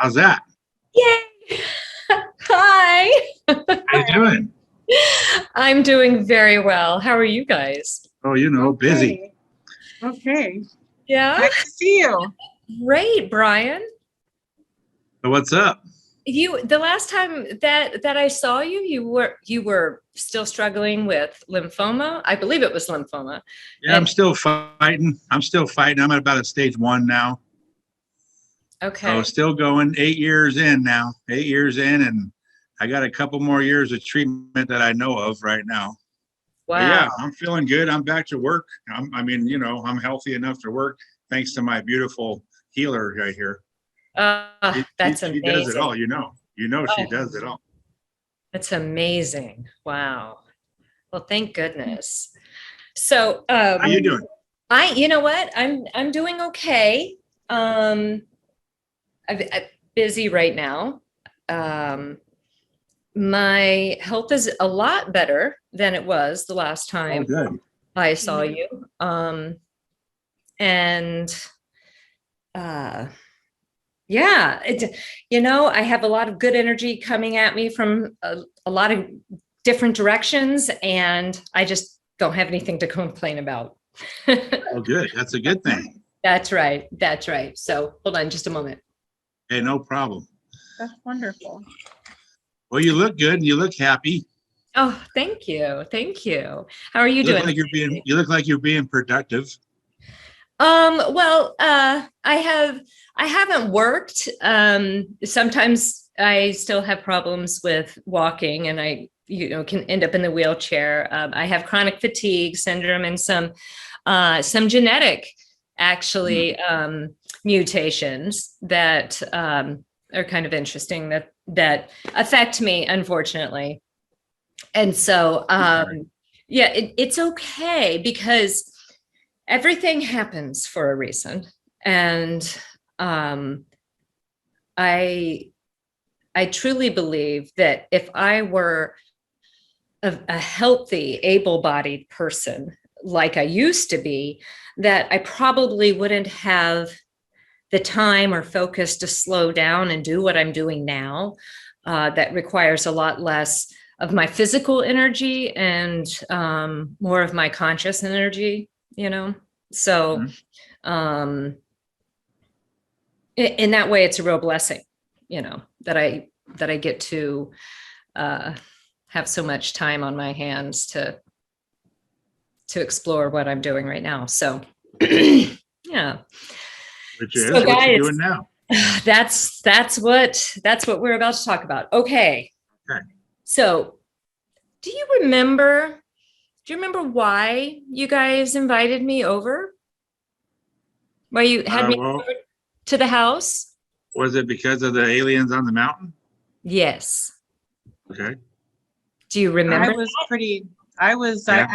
How's that? Yay! Hi. How you doing? I'm doing very well. How are you guys? Oh, busy. Okay. Yeah. Nice to see you. Great, Brian. So what's up? The last time that I saw you, you were still struggling with lymphoma. I believe it was lymphoma. Yeah, I'm still fighting. I'm at about a stage 1 now. Okay. So still going. 8 years in now. 8 years in, and I got a couple more years of treatment that I know of right now. Wow. But yeah, I'm feeling good. I'm back to work. I'm healthy enough to work thanks to my beautiful healer right here. That's she amazing. does it all. She does it all. That's amazing. Wow. Well, thank goodness. So, How you doing? you know what? I'm doing okay. I'm busy right now. My health is a lot better than it was the last time good. I saw you. Yeah, I have a lot of good energy coming at me from a lot of different directions, and I just don't have anything to complain about. Oh, good. That's a good thing. That's right. That's right. So hold on just a moment. Hey, no problem. That's wonderful. Well, you look good and you look happy. Oh, thank you. Thank you. How are you doing? You look like you're being productive. Well, I haven't worked. Sometimes I still have problems with walking, and I can end up in the wheelchair. I have chronic fatigue syndrome and some genetic actually mutations that are kind of interesting that affect me, unfortunately. And so it's okay because everything happens for a reason. And I truly believe that if I were a healthy, able-bodied person like I used to be, that I probably wouldn't have the time or focus to slow down and do what I'm doing now. That requires a lot less of my physical energy and more of my conscious energy, So in that way, it's a real blessing, that I get to have so much time on my hands to explore what I'm doing right now. So yeah. Which is what you're doing now. That's what we're about to talk about. Okay. So do you remember why you guys invited me over? Why you had me over to the house? Was it because of the aliens on the mountain? Yes. Okay. Do you remember? I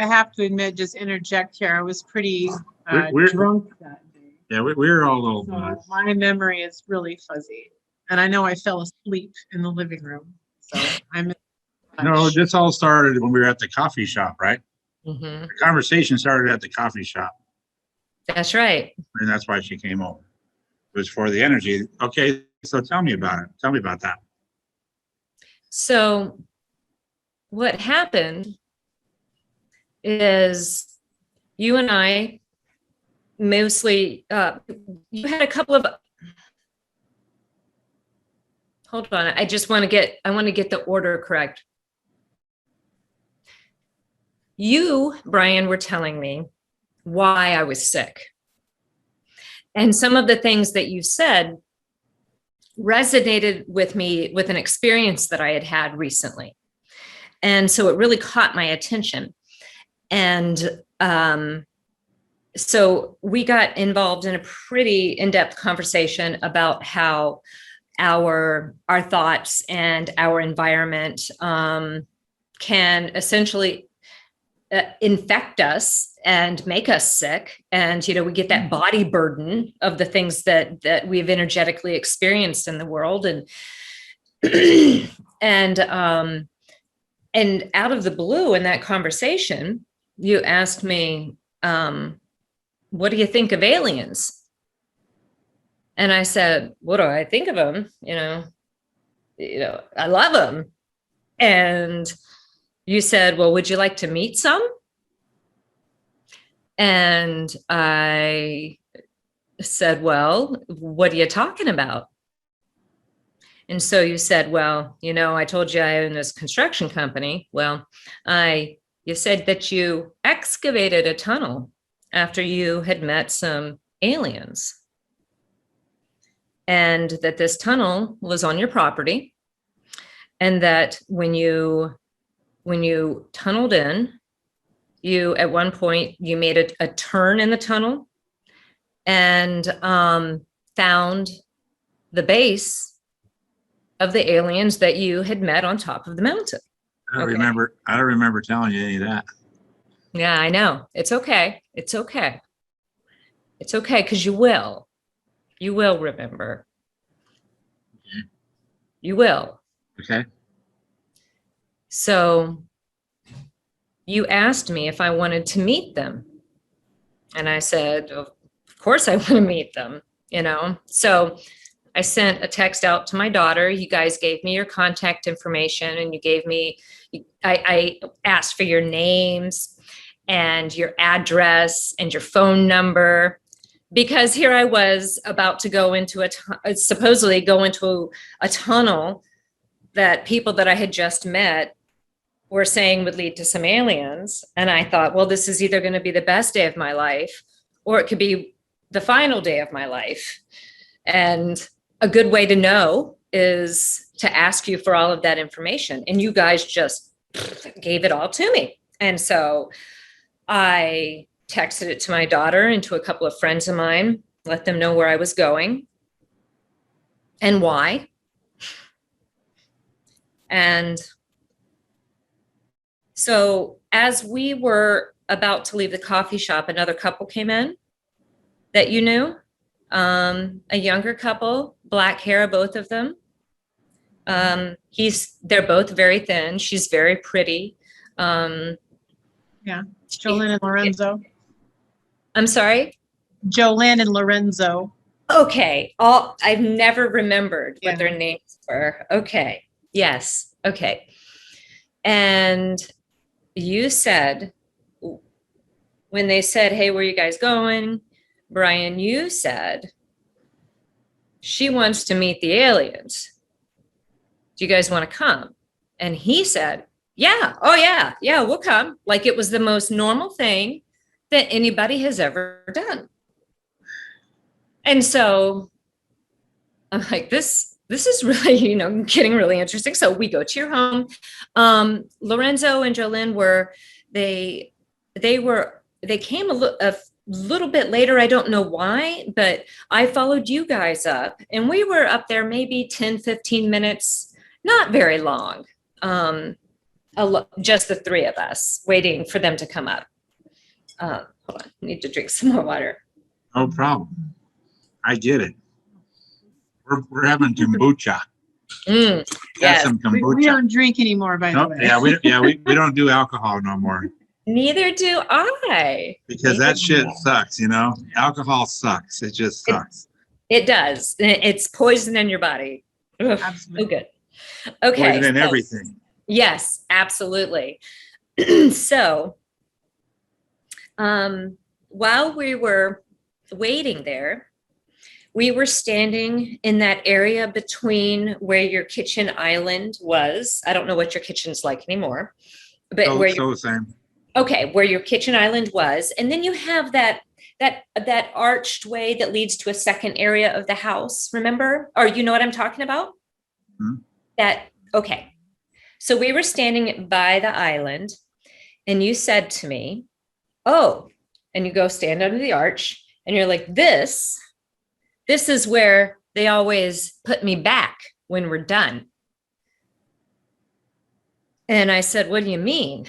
have to admit, just interject here. I was pretty drunk that day. Yeah, we were all a little so my memory is really fuzzy. And I know I fell asleep in the living room. So No, this all started when we were at the coffee shop, right? Mm-hmm. The conversation started at the coffee shop. That's right. And that's why she came over. It was for the energy. Okay, so tell me about it. Tell me about that. So what happened is you and I mostly, you had a couple of, hold on. I want to get the order correct. You, Brian, were telling me why I was sick. And some of the things that you said resonated with me with an experience that I had had recently. And so it really caught my attention. And so we got involved in a pretty in-depth conversation about how our thoughts and our environment can essentially infect us and make us sick. And, we get that body burden of the things that we've energetically experienced in the world. And out of the blue in that conversation, you asked me, what do you think of aliens? And I said, what do I think of them? I love them. And you said, well, would you like to meet some? And I said, well, what are you talking about? And so you said, well, I told you I own this construction company. Well, you said that you excavated a tunnel after you had met some aliens, and that this tunnel was on your property, and that when you tunneled in, you at one point you made a turn in the tunnel and found the base of the aliens that you had met on top of the mountain. I don't remember telling you any of that. Yeah, I know. It's okay. It's okay. It's okay, because you will remember. Okay. You will. Okay. So you asked me if I wanted to meet them. And I said, of course I want to meet them, So I sent a text out to my daughter. You guys gave me your contact information, and I asked for your names and your address and your phone number, because here I was about to go into supposedly go into a tunnel that people that I had just met were saying would lead to some aliens. And I thought, well, this is either going to be the best day of my life, or it could be the final day of my life. And a good way to know is to ask you for all of that information. And you guys just gave it all to me. And so I texted it to my daughter and to a couple of friends of mine, let them know where I was going and why. And so as we were about to leave the coffee shop, another couple came in that you knew, a younger couple, black hair, both of them. They're both very thin. She's very pretty. Yeah. Jolene and Lorenzo. I'm sorry? Jolene and Lorenzo. Okay. I've never remembered what their names were. Okay. Yes. Okay. And you said, when they said, hey, where are you guys going? Brian, you said, she wants to meet the aliens. Do you guys want to come? And he said, yeah. Oh, yeah. Yeah, we'll come. Like it was the most normal thing that anybody has ever done. And so I'm like, this is really, getting really interesting. So we go to your home. Lorenzo and Jolene they came a little bit later. I don't know why, but I followed you guys up, and we were up there maybe 10, 15 minutes, not very long. Just the three of us waiting for them to come up. Hold on, I need to drink some more water. No problem. I get it. We're having kombucha. Yes. Some kombucha. We don't drink anymore, by the way. Yeah, we don't do alcohol no more. Neither do I. Because that shit sucks, Alcohol sucks. It just sucks. It does. It's poison in your body. Ugh, Absolutely. so good. Okay. Poison in everything. Yes, absolutely. So, while we were waiting there, we were standing in that area between where your kitchen island was. I don't know what your kitchen's like anymore, but where your kitchen island was. And then you have that arched way that leads to a second area of the house, remember? Or you know what I'm talking about? Mm-hmm. Okay. So we were standing by the island, and you said to me, oh, and you go stand under the arch, and you're like, this is where they always put me back when we're done. And I said, what do you mean?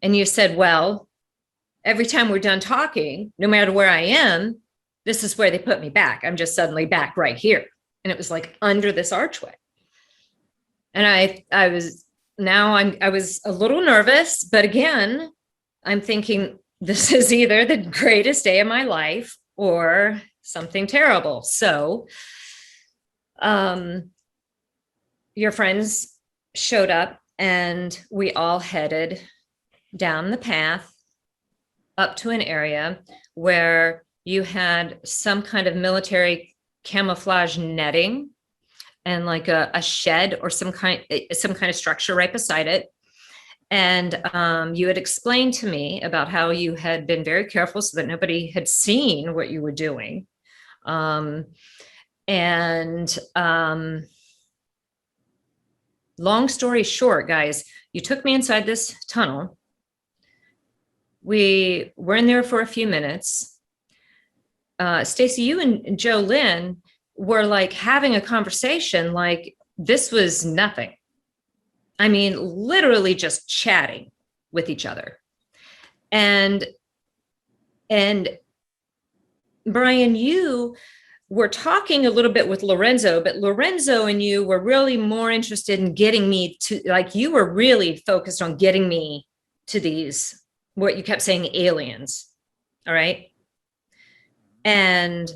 And you said, well, every time we're done talking, no matter where I am, this is where they put me back. I'm just suddenly back right here. And it was like under this archway. And I was a little nervous, but again, I'm thinking this is either the greatest day of my life or something terrible. So your friends showed up and we all headed down the path up to an area where you had some kind of military camouflage netting and like a shed or some kind of structure right beside it. And you had explained to me about how you had been very careful so that nobody had seen what you were doing. Long story short, guys, you took me inside this tunnel. We were in there for a few minutes. Stacy, you and Joe Lynn were like having a conversation like this was nothing. I mean, literally just chatting with each other. And Brian, you were talking a little bit with Lorenzo, but Lorenzo and you were really more interested in getting me to, like, you were really focused on getting me to these, what you kept saying, aliens. All right. And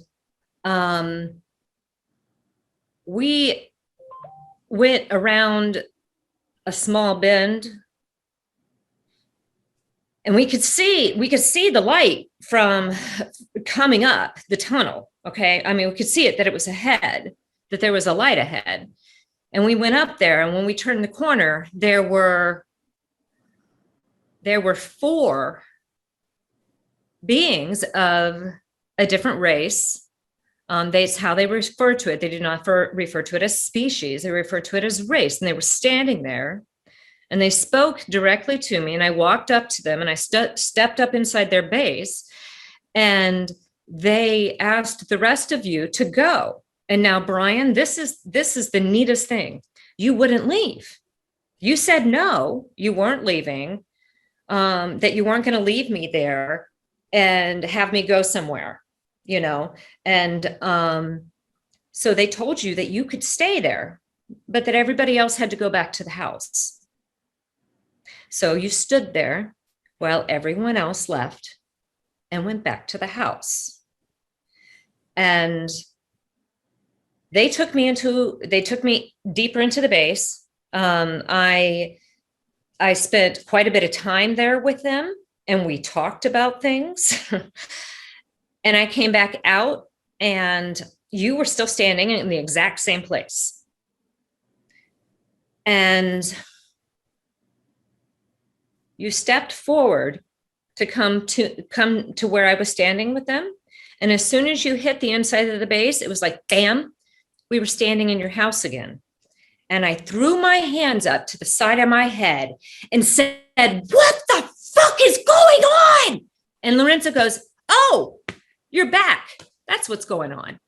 we went around a small bend and we could see the light from coming up the tunnel. Okay. I mean, we could see it, that it was ahead, that there was a light ahead. And we went up there, and when we turned the corner, there were 4 beings of a different race. That's how they refer to it. They did not refer to it as species. They refer to it as race. And they were standing there, and they spoke directly to me. And I walked up to them, and I stepped up inside their base, and they asked the rest of you to go. And now, Brian, this is the neatest thing. You wouldn't leave. You said no, you weren't leaving, that you weren't going to leave me there and have me go somewhere, you know. And so they told you that you could stay there, but that everybody else had to go back to the house. So you stood there while everyone else left and went back to the house. And they took me deeper into the base. I spent quite a bit of time there with them, and we talked about things. And I came back out, and you were still standing in the exact same place. And you stepped forward to come to where I was standing with them. And as soon as you hit the inside of the base, it was like, bam, we were standing in your house again. And I threw my hands up to the side of my head and said, what the fuck is going on? And Lorenzo goes, oh, you're back. That's what's going on.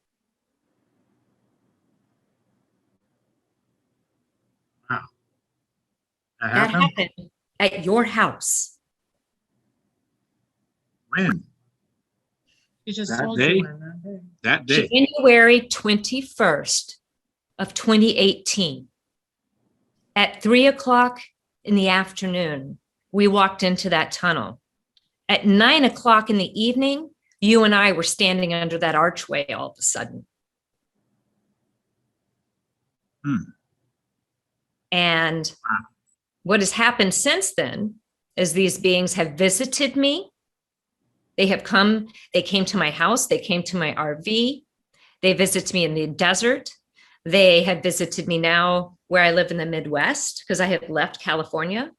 Wow. That happened at your house. When? You just That told day? you when That day. January 21st of 2018. At 3:00 in the afternoon, we walked into that tunnel. At 9:00 in the evening, you and I were standing under that archway all of a sudden. And what has happened since then is these beings have visited me. They came to my house. They came to my RV. They visited me in the desert. They have visited me now where I live in the Midwest, because I had left California.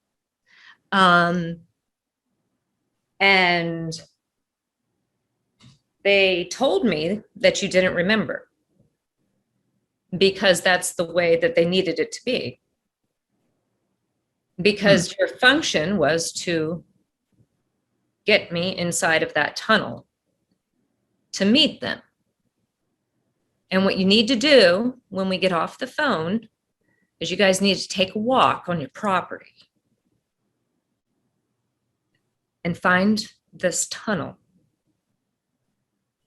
And they told me that you didn't remember, because that's the way that they needed it to be. Because your function was to get me inside of that tunnel to meet them. And what you need to do when we get off the phone is you guys need to take a walk on your property and find this tunnel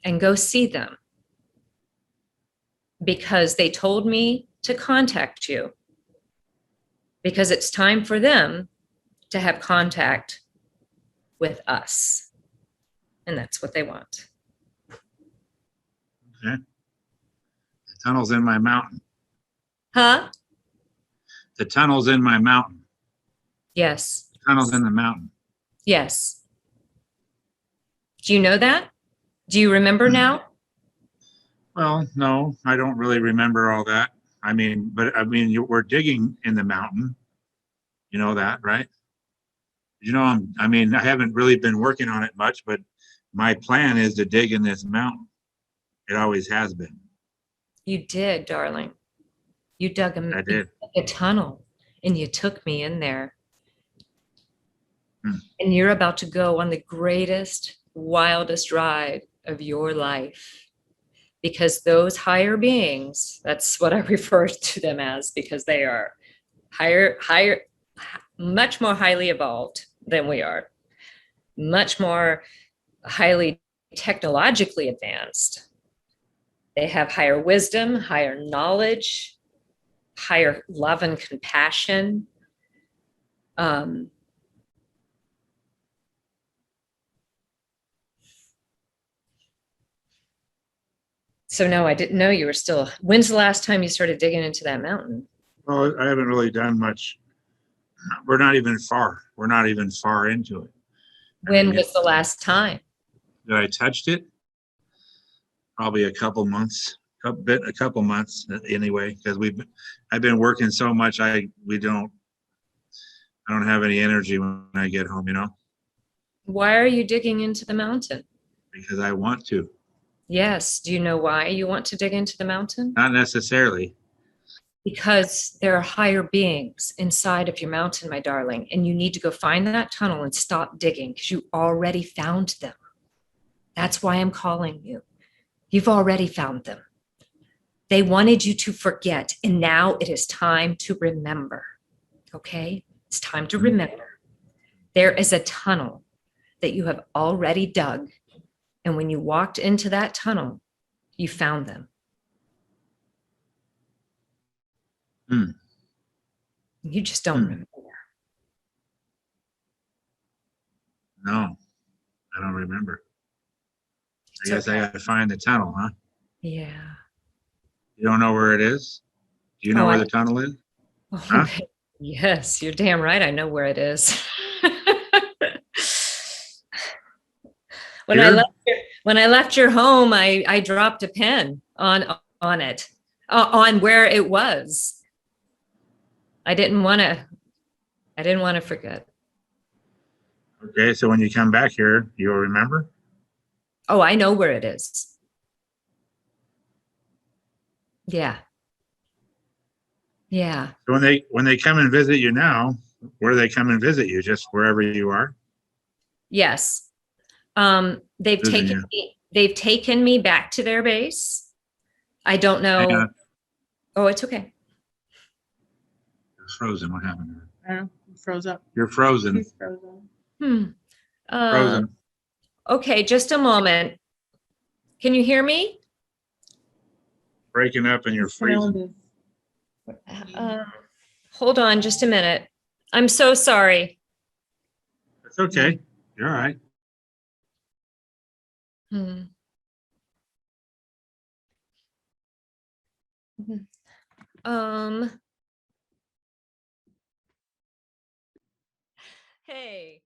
and go see them, because they told me to contact you, because it's time for them to have contact with us. And that's what they want. Okay. The tunnel's in my mountain. Huh? The tunnel's in my mountain. Yes. The tunnel's in the mountain. Yes. Do you know that? Do you remember now? Well, no, I don't really remember all that. I mean, but I mean, we're digging in the mountain. You know that, right? You know, I mean, I haven't really been working on it much, but my plan is to dig in this mountain. It always has been. You did, darling. You dug I did. a tunnel and you took me in there. Hmm. And you're about to go on the greatest, wildest ride of your life. Because those higher beings, that's what I refer to them as, because they are higher, much more highly evolved than we are, much more highly technologically advanced. They have higher wisdom, higher knowledge, higher love and compassion. So no, I didn't know you were still. When's the last time you started digging into that mountain? Well, I haven't really done much. We're not even far. We're not even far into it. When was the last time that I touched it? Probably a couple months, a couple months anyway, because I've been working so much. I don't have any energy when I get home, you know. Why are you digging into the mountain? Because I want to. Yes. Do you know why you want to dig into the mountain? Not necessarily. Because there are higher beings inside of your mountain, my darling, and you need to go find that tunnel and stop digging because you already found them. That's why I'm calling you. You've already found them. They wanted you to forget, and now it is time to remember. Okay? It's time to remember. There is a tunnel that you have already dug, and when you walked into that tunnel, you found them. You just don't remember. No, I don't remember. It's I guess okay. I got to find the tunnel, huh? Yeah. You don't know where it is? Do you know where the tunnel is? Oh, Huh? yes, you're damn right. I know where it is. When I left your home, I dropped a pen on it, on where it was. I didn't want to forget. Okay, so when you come back here, you'll remember? Oh, I know where it is. Yeah. Yeah. So when they come and visit you now, where do they come and visit you? Just wherever you are? Yes. They've Visiting taken me back to their base. I don't Hang know. on. Oh, it's okay. You're frozen. What happened? Froze up. You're frozen. He's frozen. Frozen. Okay, just a moment. Can you hear me? Breaking up and you're freezing. Hold on just a minute. I'm so sorry. It's okay. You're all right. Hey.